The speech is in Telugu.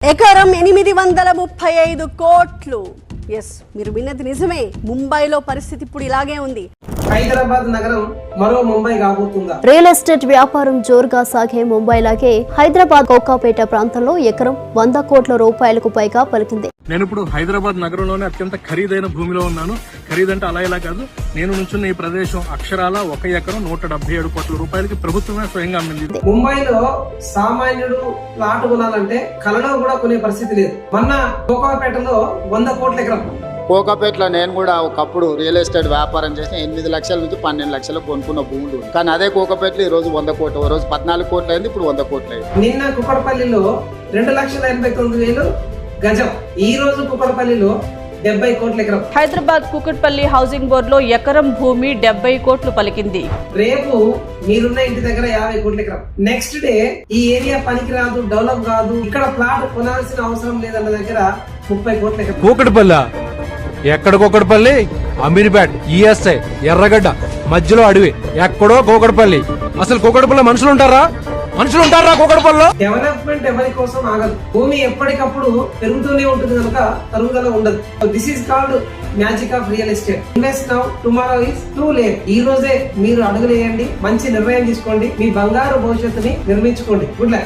ఎకరం 835 కోట్లు. ఎస్, మీరు విన్నది నిజమే. ముంబైలో పరిస్థితి ఇప్పుడు ఇలాగే ఉంది. హైదరాబాద్ నగరం మరో ముంబై కాబోతుందా? రియల్ ఎస్టేట్ వ్యాపారం జోరుగా సాగే ముంబై లాగే హైదరాబాద్ కోకాపేట ప్రాంతంలో ఎకరం 100 కోట్ల రూపాయలకు పైగా పలికింది. నేను ఇప్పుడు హైదరాబాద్ నగరంలోనే అత్యంత ఖరీదైన భూమిలో ఉన్నాను. ఖరీదంటే అలా ఇలా కాదు, నేను నుంచున్న ఈ ప్రదేశం అక్షరాల 1 ఎకరం 177 కోట్ల రూపాయలకి ప్రభుత్వమే స్వయంగా అమ్మింది. ముంబైలో సామాన్యుడు ప్లాట్ కొనాలంటే కలలో కూడా కొనే పరిస్థితి లేదు. మొన్న కోకాపేటలో 100 కోట్ల ఎకరం. కోకాపేటలో నేను కూడా ఒకప్పుడు రియల్ ఎస్టేట్ వ్యాపారం చేసిన 8 లక్షల నుంచి 12 లక్షలకు కొనుక్కున్న భూములు. కానీ అదే కోకాపేటలో ఈ రోజు 100 కోట్లు, ఓ రోజు 14 కోట్లు అయింది, ఇప్పుడు 100 కోట్లు అయింది. నిన్న కుక్కడపల్లిలో 2,89,000 గజం. ఈ రోజు కుక్కడపల్లిలో 70 కోట్ల ఎకరం. హైదరాబాద్ కుకట్పల్లి హౌసింగ్ బోర్డులో ఎకరం భూమి 70 కోట్లు పలికింది. రేపు మీరున్న ఇంటి దగ్గర 50 కోట్ల ఎకరం. నెక్స్ట్ డే ఈ ఏరియా పనికి రాదు, డెవలప్ కాదు, ఇక్కడ ప్లాట్ కొనాల్సిన అవసరం లేదన్న దగ్గర 30 కోట్ల ఎకరం. కూకట్పల్లి ఎక్కడ కూకట్పల్లి, అమీర్పేట్, ఈఎస్ఐ, ఎర్రగడ్డ మధ్యలో అడవి, ఎక్కడో కూకట్పల్లి. అసలు కూకట్పల్లి మనుషులు ఉంటారా కూకట్పల్లిలో? డెవలప్మెంట్ ఎవరి కోసం ఆగదు. భూమి ఎప్పటికప్పుడు పెరుగుతూనే ఉంటుంది కనుక తరుగుదల ఉండదు. This is called magic of real estate. Invest now, tomorrow is too late. ఈ రోజే మీరు అడుగులేయండి, మంచి నిర్ణయం తీసుకోండి, మీ బంగారు భవిష్యత్తుని నిర్మించుకోండి. Good luck.